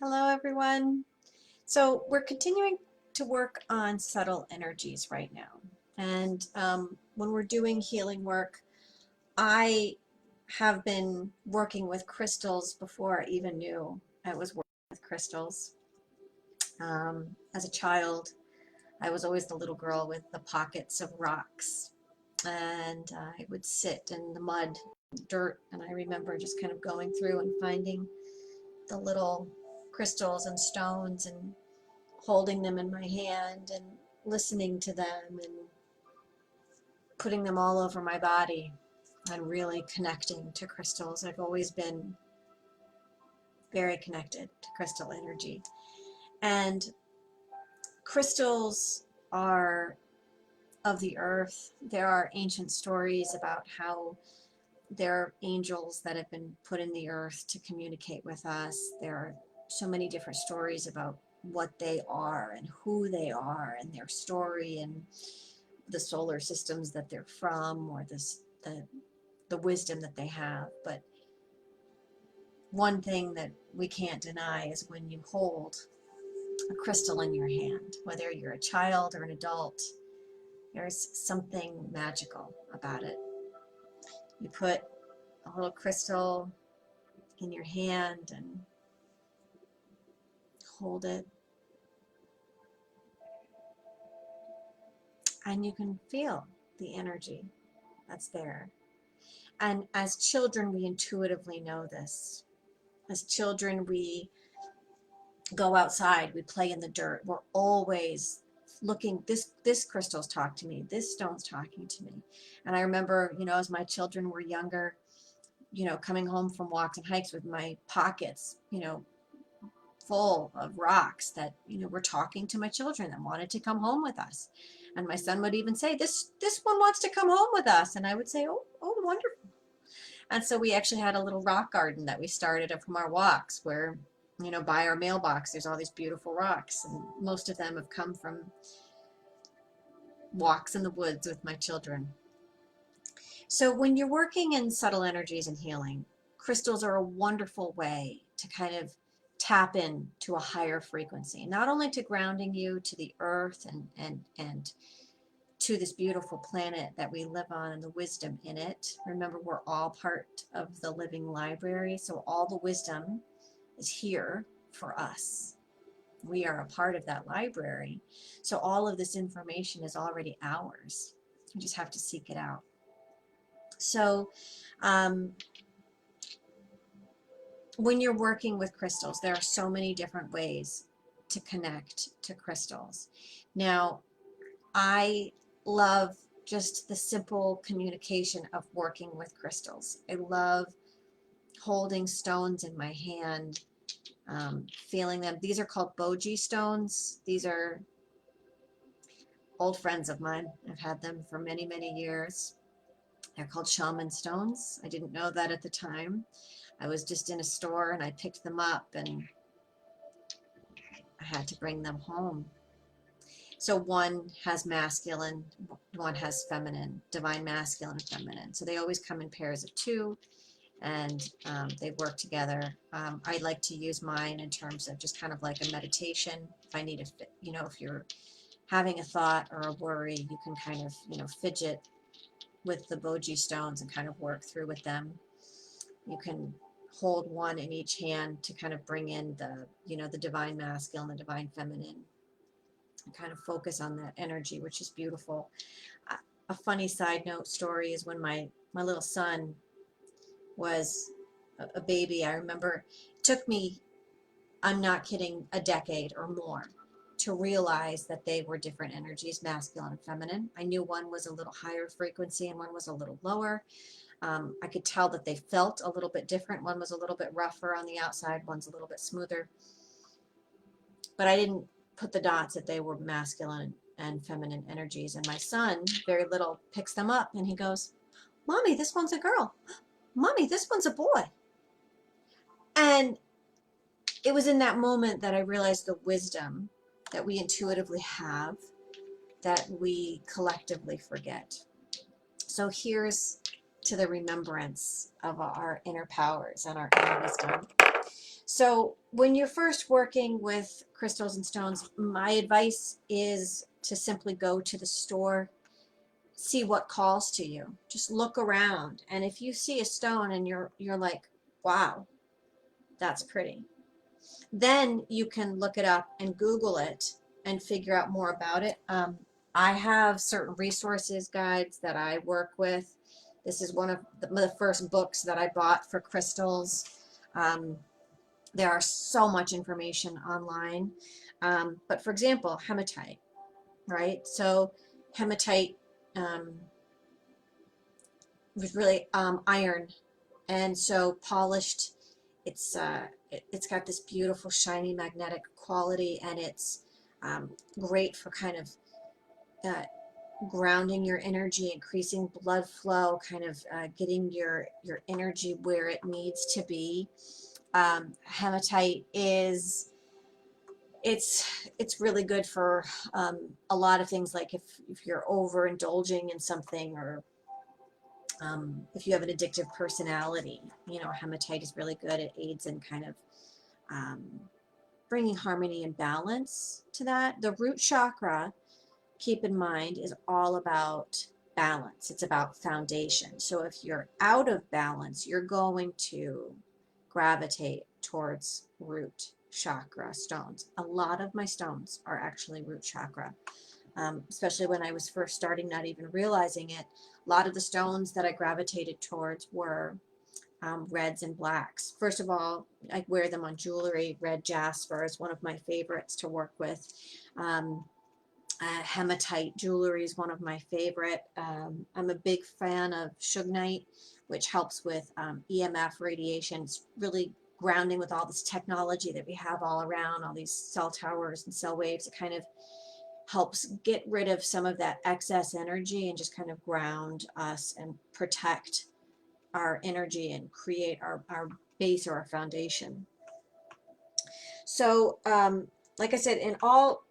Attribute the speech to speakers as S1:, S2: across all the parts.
S1: Hello, everyone. So we're continuing to work on subtle energies right now. And when we're doing healing work, I have been working with crystals before I even knew I was working with crystals. As a child, I was always the little girl with the pockets of rocks. And I would sit in the mud, dirt, and I remember just kind of going through and finding the little crystals and stones and holding them in my hand and listening to them and putting them all over my body and really connecting to crystals. I've always been very connected to crystal energy. And crystals are of the earth. There are ancient stories about how there are angels that have been put in the earth to communicate with us. There are so many different stories about what they are and who they are and their story and the solar systems that they're from, or the wisdom that they have. But one thing that we can't deny is when you hold a crystal in your hand, whether you're a child or an adult, there's something magical about it. You put a little crystal in your hand and hold it, and you can feel the energy that's there. And as children, we intuitively know this. As children, we go outside, we play in the dirt. We're always looking, this crystal's talking to me, this stone's talking to me. And I remember, as my children were younger, coming home from walks and hikes with my pockets, full of rocks that, were talking to my children that wanted to come home with us. And my son would even say, this one wants to come home with us. And I would say, oh, wonderful. And so we actually had a little rock garden that we started from our walks where, by our mailbox, there's all these beautiful rocks. And most of them have come from walks in the woods with my children. So when you're working in subtle energies and healing, crystals are a wonderful way to kind of tap in to a higher frequency, not only to grounding you to the earth and to this beautiful planet that we live on and the wisdom in it. Remember, we're all part of the living library, so all the wisdom is here for us. We are a part of that library, so all of this information is already ours. We just have to seek it out. So when you're working with crystals, there are so many different ways to connect to crystals. Now, I love just the simple communication of working with crystals. I love holding stones in my hand, feeling them. These are called boji stones. These are old friends of mine. I've had them for many, many years. They're called shaman stones. I didn't know that at the time. I was just in a store and I picked them up and I had to bring them home. So one has masculine, one has feminine, divine masculine and feminine. So they always come in pairs of two, and they work together. I like to use mine in terms of just kind of like a meditation. If I need a, if you're having a thought or a worry, you can kind of, fidget with the boji stones and kind of work through with them. You can hold one in each hand to kind of bring in the, the divine masculine, the divine feminine, and kind of focus on that energy, which is beautiful. A funny side note story is when my little son was a baby, I remember it took me, I'm not kidding, a decade or more to realize that they were different energies, masculine and feminine. I knew one was a little higher frequency and one was a little lower. I could tell that they felt a little bit different. One was a little bit rougher on the outside, one's a little bit smoother. But I didn't put the dots that they were masculine and feminine energies. And my son, very little, picks them up and he goes, "Mommy, this one's a girl. Mommy, this one's a boy." And it was in that moment that I realized the wisdom that we intuitively have that we collectively forget. So here's to the remembrance of our inner powers and our inner wisdom. So when you're first working with crystals and stones, my advice is to simply go to the store, see what calls to you. Just look around, and if you see a stone and you're like, wow, that's pretty, then you can look it up and Google it and figure out more about it. I have certain resources guides that I work with. This is one of the first books that I bought for crystals. Um, there are so much information online. But for example, hematite, right? So hematite um, was really iron, and so polished. It's got this beautiful shiny magnetic quality, and it's great for kind of uh, grounding your energy, increasing blood flow, kind of getting your energy where it needs to be. Hematite is it's really good for a lot of things, like if you're overindulging in something, or if you have an addictive personality, hematite is really good. It aids in kind of um, bringing harmony and balance to that. The root chakra, keep in mind, is all about balance. It's about foundation. So if you're out of balance, you're going to gravitate towards root chakra stones. A lot of my stones are actually root chakra, especially when I was first starting, not even realizing it. A lot of the stones that I gravitated towards were reds and blacks. First of all, I wear them on jewelry. Red jasper is one of my favorites to work with. Um, Hematite jewelry is one of my favorite. I'm a big fan of Sugnite, which helps with EMF radiation. It's really grounding with all this technology that we have all around, all these cell towers and cell waves. It kind of helps get rid of some of that excess energy and just kind of ground us and protect our energy and create our base or our foundation. So like I said, in all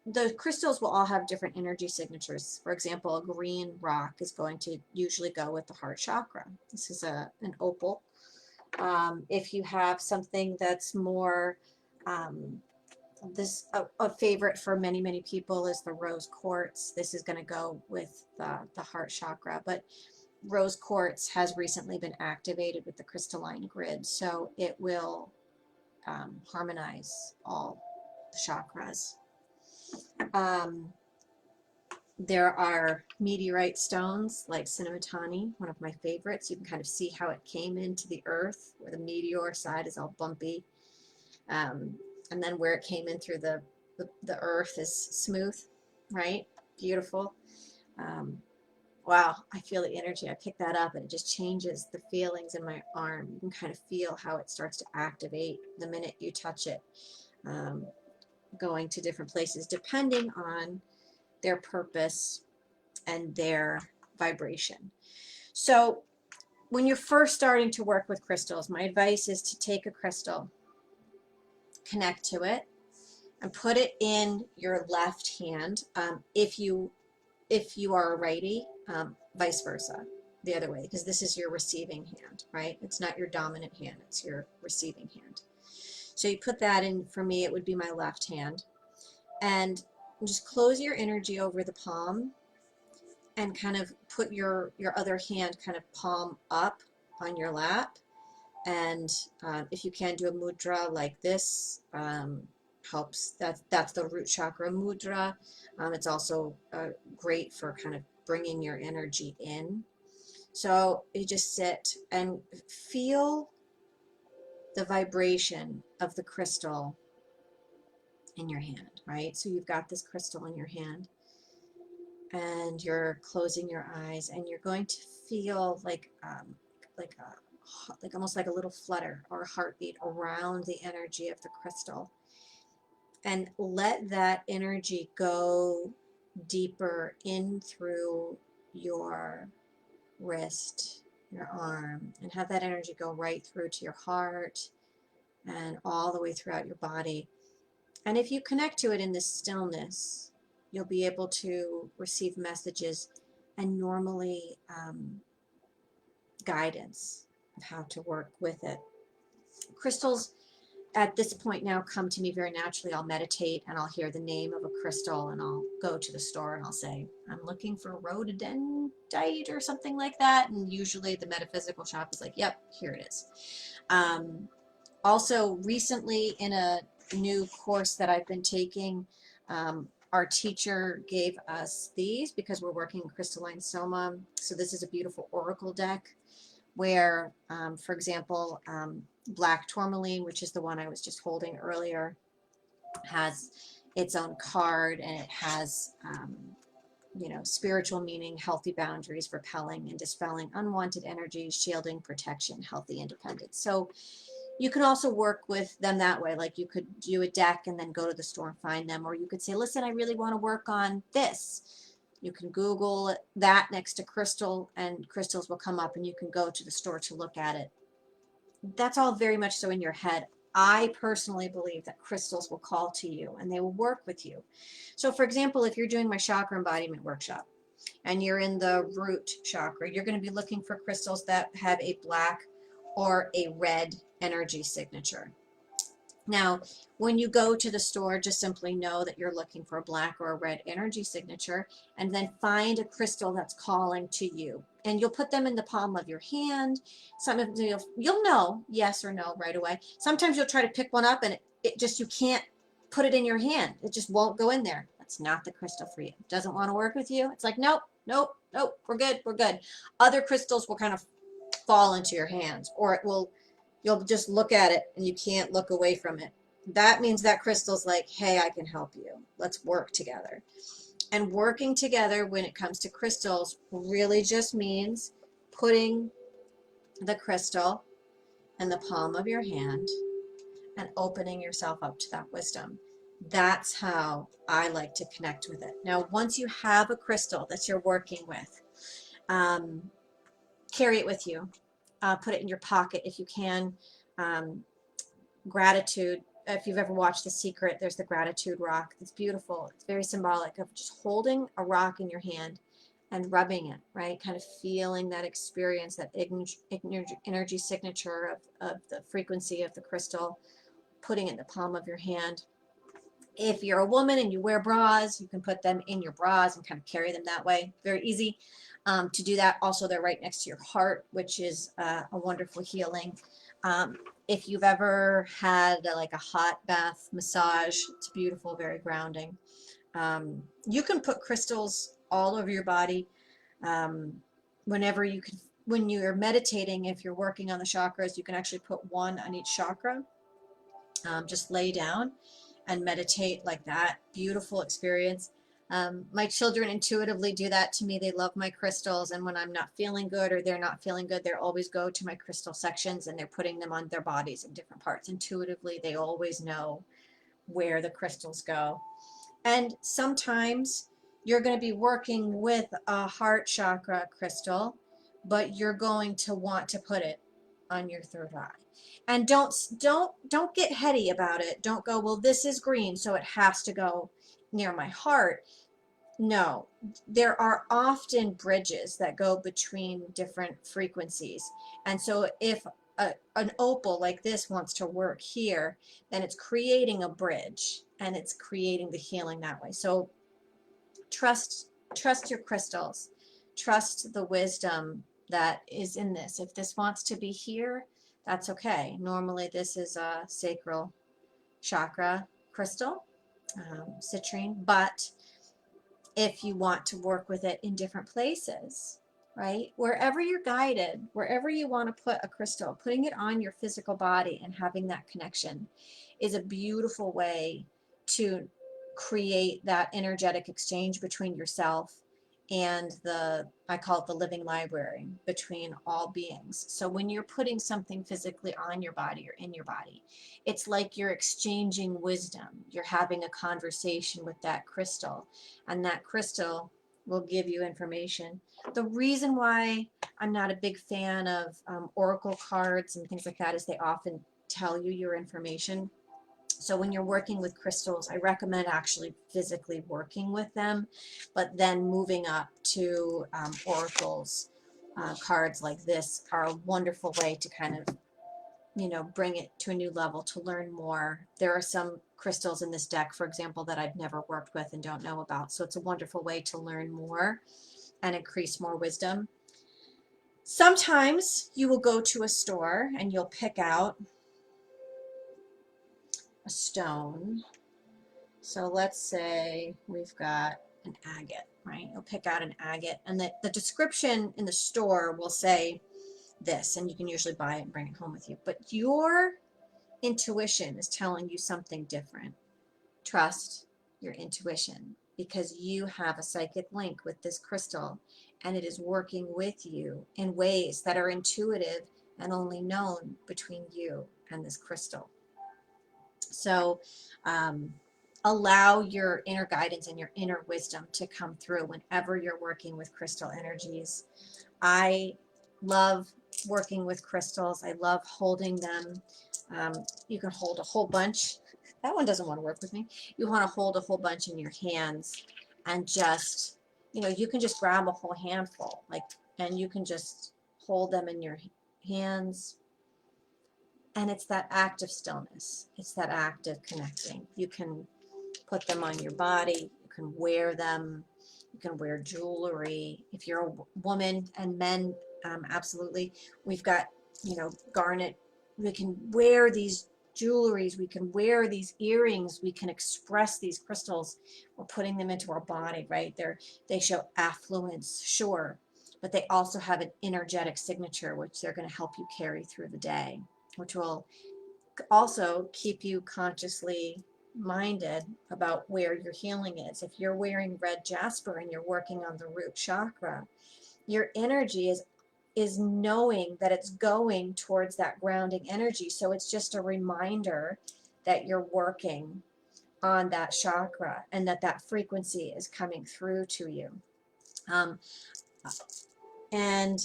S1: the crystals will all have different energy signatures. For example, a green rock is going to usually go with the heart chakra. This is an opal. If you have something that's more, a favorite for many people is the rose quartz. This is going to go with the heart chakra. But rose quartz has recently been activated with the crystalline grid, so it will harmonize all the chakras. There are meteorite stones like Cinnamotani, one of my favorites. You can kind of see how it came into the earth, where the meteor side is all bumpy. And then where it came in through the earth is smooth, right? Beautiful. Wow, I feel the energy. I pick that up and it just changes the feelings in my arm. You can kind of feel how it starts to activate the minute you touch it, going to different places depending on their purpose and their vibration. So when you're first starting to work with crystals, my advice is to take a crystal, connect to it, and put it in your left hand. If you are a righty, vice versa, the other way, because this is your receiving hand, right? It's not your dominant hand, it's your receiving hand. So you put that in. For me, it would be my left hand, and just close your energy over the palm and kind of put your other hand kind of palm up on your lap. And if you can do a mudra like this, helps. That's the root chakra mudra. It's also great for kind of bringing your energy in. So you just sit and feel the vibration of the crystal in your hand, right? So you've got this crystal in your hand, and you're closing your eyes, and you're going to feel like almost like a little flutter or a heartbeat around the energy of the crystal, and let that energy go deeper in through your wrist, your arm, and have that energy go right through to your heart and all the way throughout your body. And if you connect to it in this stillness, you'll be able to receive messages and normally guidance of how to work with it. Crystals at this point now come to me very naturally. I'll meditate and I'll hear the name of a crystal and I'll go to the store and I'll say, I'm looking for rhododendite or something like that. And usually the metaphysical shop is like, yep, here it is. Also recently in a new course that I've been taking, our teacher gave us these because we're working crystalline soma. So this is a beautiful oracle deck where, for example, black tourmaline, which is the one I was just holding earlier, has its own card, and it has, you know, spiritual meaning, healthy boundaries, repelling and dispelling unwanted energies, shielding, protection, healthy independence. So you can also work with them that way. Like you could do a deck and then go to the store and find them, or you could say, listen, I really want to work on this. You can Google that next to crystal and crystals will come up and you can go to the store to look at it. That's all very much so in your head. I personally believe that crystals will call to you and they will work with you. So for example, if you're doing my chakra embodiment workshop and you're in the root chakra, you're going to be looking for crystals that have a black or a red energy signature. Now, when you go to the store, just simply know that you're looking for a black or a red energy signature, and then find a crystal that's calling to you. And you'll put them in the palm of your hand. Sometimes you'll know yes or no right away. Sometimes you'll try to pick one up and it just, you can't put it in your hand. It just won't go in there. That's not the crystal for you. It doesn't want to work with you. It's like, nope, nope, nope, we're good, we're good. Other crystals will kind of fall into your hands, or it will, you'll just look at it and you can't look away from it. That means that crystal's like, hey, I can help you. Let's work together. And working together when it comes to crystals really just means putting the crystal in the palm of your hand and opening yourself up to that wisdom. That's how I like to connect with it. Now, once you have a crystal that you're working with, carry it with you. Put it in your pocket if you can. Gratitude. If you've ever watched The Secret, there's the gratitude rock. It's beautiful. It's very symbolic of just holding a rock in your hand and rubbing it, right? Kind of feeling that experience, that energy signature of the frequency of the crystal, putting it in the palm of your hand. If you're a woman and you wear bras, you can put them in your bras and kind of carry them that way. Very easy to do that. Also, they're right next to your heart, which is a wonderful healing. If you've ever had like a hot bath massage, it's beautiful, very grounding. You can put crystals all over your body whenever you can. When you're meditating, if you're working on the chakras, you can actually put one on each chakra. Just lay down and meditate like that. Beautiful experience. My children intuitively do that to me. They love my crystals, and when I'm not feeling good or they're not feeling good, they always go to my crystal sections and they're putting them on their bodies in different parts. Intuitively, they always know where the crystals go. And sometimes you're going to be working with a heart chakra crystal, but you're going to want to put it on your third eye. And don't get heady about it. Don't go, well, this is green, so it has to go near my heart. No, there are often bridges that go between different frequencies. And so if an opal like this wants to work here, then it's creating a bridge and it's creating the healing that way. So trust your crystals. Trust the wisdom that is in this. If this wants to be here, that's okay. Normally this is a sacral chakra crystal, citrine, but if you want to work with it in different places, right? Wherever you're guided, wherever you want to put a crystal, putting it on your physical body and having that connection is a beautiful way to create that energetic exchange between yourself and I call it the living library between all beings. So when you're putting something physically on your body or in your body, it's like you're exchanging wisdom. You're having a conversation with that crystal, and that crystal will give you information. The reason why I'm not a big fan of oracle cards and things like that is they often tell you your information. So when you're working with crystals, I recommend actually physically working with them, but then moving up to oracles. Cards like this are a wonderful way to kind of you know, bring it to a new level, to learn more. There are some crystals in this deck, for example, that I've never worked with and don't know about. So it's a wonderful way to learn more and increase more wisdom. Sometimes you will go to a store and you'll pick out a stone. So let's say we've got an agate, right? You'll pick out an agate, and the description in the store will say this, and you can usually buy it and bring it home with you. But your intuition is telling you something different. Trust your intuition, because you have a psychic link with this crystal, and it is working with you in ways that are intuitive and only known between you and this crystal. So allow your inner guidance and your inner wisdom to come through whenever you're working with crystal energies. I love working with crystals. I love holding them. You can hold a whole bunch. That one doesn't want to work with me. You want to hold a whole bunch in your hands and just, you know, you can just grab a whole handful, like, and you can just hold them in your hands. And it's that act of stillness. It's that act of connecting. You can put them on your body. You can wear them. You can wear jewelry. If you're a woman, and men, absolutely. We've got, you know, garnet. We can wear these jewelries. We can wear these earrings. We can express these crystals. We're putting them into our body, right? They show affluence, sure, but they also have an energetic signature, which they're going to help you carry through the day, which will also keep you consciously minded about where your healing is. If you're wearing red jasper and you're working on the root chakra, your energy is knowing that it's going towards that grounding energy. So it's just a reminder that you're working on that chakra and that frequency is coming through to you. And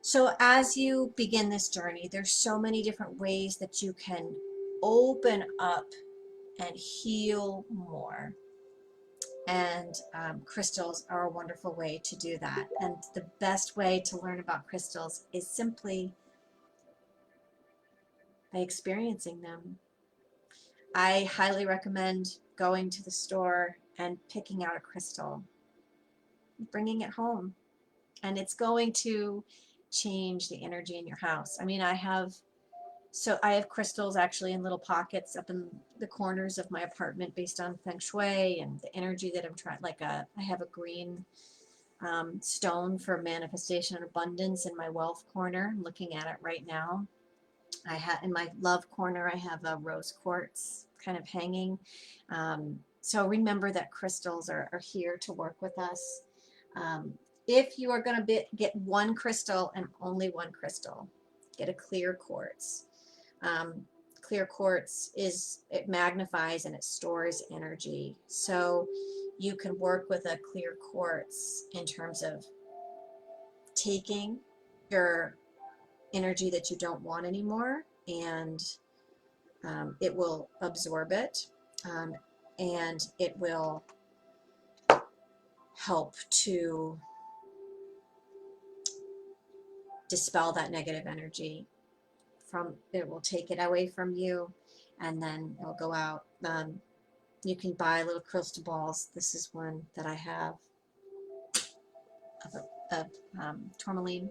S1: so as you begin this journey, there's so many different ways that you can open up and heal more. And crystals are a wonderful way to do that. And the best way to learn about crystals is simply by experiencing them. I highly recommend going to the store and picking out a crystal, bringing it home, and it's going to change the energy in your house. I mean, I have crystals actually in little pockets up in the corners of my apartment based on feng shui and the energy that I'm trying. I have a green stone for manifestation and abundance in my wealth corner. I'm looking at it right now. I have in my love corner, I have a rose quartz kind of hanging. So remember that crystals are here to work with us. If you are going to get one crystal and only one crystal, get a clear quartz. Clear quartz it magnifies and it stores energy. So you can work with a clear quartz in terms of taking your energy that you don't want anymore, and it will absorb it, and it will help to dispel that negative energy. It will take it away from you, and then it will go out. You can buy little crystal balls. This is one that I have of tourmaline.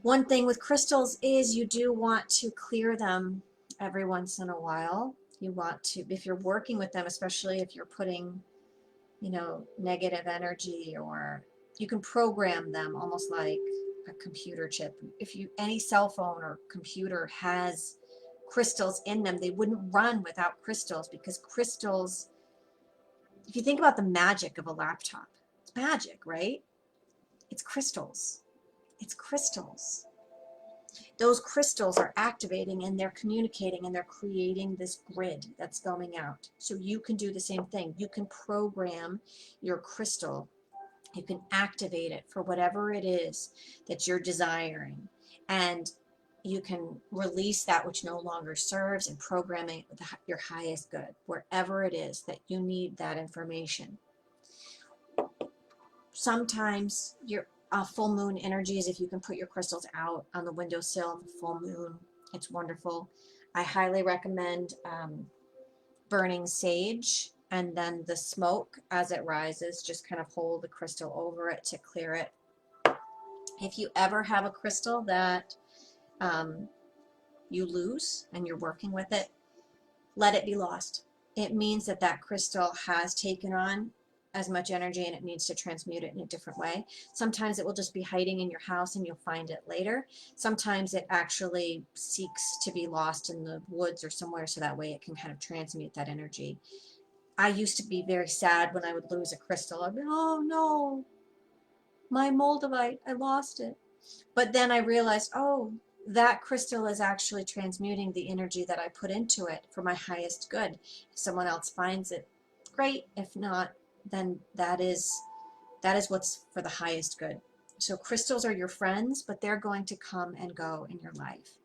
S1: One thing with crystals is you do want to clear them every once in a while. You want to, if you're working with them, especially if you're putting, you know, negative energy, or you can program them almost like a computer chip. If any cell phone or computer has crystals in them, they wouldn't run without crystals, because crystals, if you think about the magic of a laptop, it's magic, right? It's crystals. It's crystals. Those crystals are activating and they're communicating and they're creating this grid that's going out. So you can do the same thing. You can program your crystal. You can activate it for whatever it is that you're desiring. And you can release that which no longer serves and program it with your highest good, wherever it is that you need that information. Sometimes full moon energies, if you can put your crystals out on the windowsill of the full moon, it's wonderful. I highly recommend burning sage, and then the smoke as it rises, just kind of hold the crystal over it to clear it. If you ever have a crystal that you lose and you're working with it, let it be lost. It means that that crystal has taken on as much energy and it needs to transmute it in a different way. Sometimes it will just be hiding in your house and you'll find it later. Sometimes it actually seeks to be lost in the woods or somewhere, so that way it can kind of transmute that energy. I used to be very sad when I would lose a crystal. I'd be, oh no, my moldavite, I lost it. But then I realized, oh, that crystal is actually transmuting the energy that I put into it for my highest good. If someone else finds it, great. If not, then that is what's for the highest good. So crystals are your friends, but they're going to come and go in your life.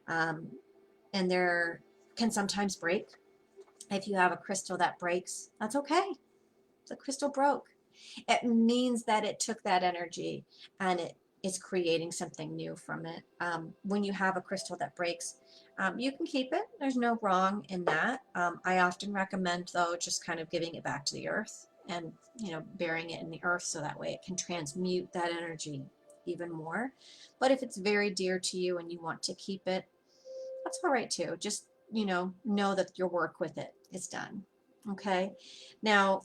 S1: And they can sometimes break. If you have a crystal that breaks, that's okay. The crystal broke. It means that it took that energy and it is creating something new from it. When you have a crystal that breaks, you can keep it. There's no wrong in that. I often recommend, though, just kind of giving it back to the earth and, burying it in the earth, so that way it can transmute that energy even more. But if it's very dear to you and you want to keep it, that's all right too. Just, know that your work with it is done. Okay. Now,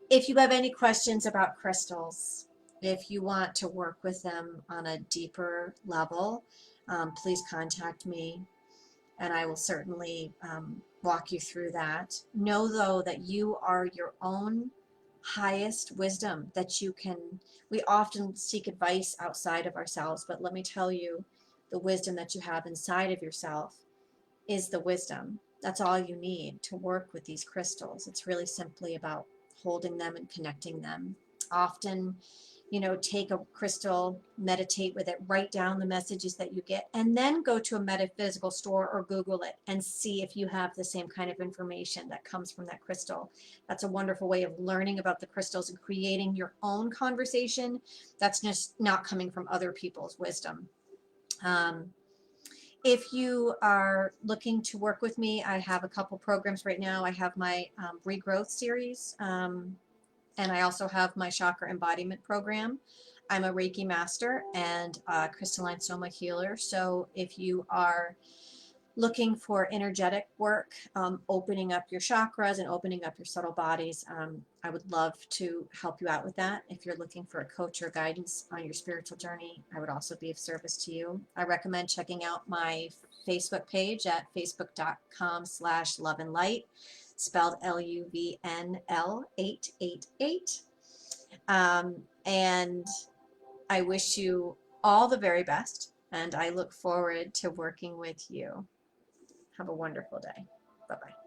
S1: if you have any questions about crystals, if you want to work with them on a deeper level, please contact me and I will certainly walk you through that. Know, though, that you are your own highest wisdom, that we often seek advice outside of ourselves, but let me tell you, the wisdom that you have inside of yourself is the wisdom. That's all you need to work with these crystals. It's really simply about holding them and connecting them. Often, take a crystal, meditate with it, write down the messages that you get, and then go to a metaphysical store or Google it and see if you have the same kind of information that comes from that crystal. That's a wonderful way of learning about the crystals and creating your own conversation that's just not coming from other people's wisdom. If you are looking to work with me, I have a couple programs right now. I have my regrowth series, and I also have my Chakra Embodiment program. I'm a Reiki master and a crystalline soma healer. So if you are looking for energetic work, opening up your chakras and opening up your subtle bodies, I would love to help you out with that. If you're looking for a coach or guidance on your spiritual journey, I would also be of service to you. I recommend checking out my Facebook page at facebook.com/loveandlight, spelled LUVNL 888. And I wish you all the very best, and I look forward to working with you. Have a wonderful day. Bye-bye.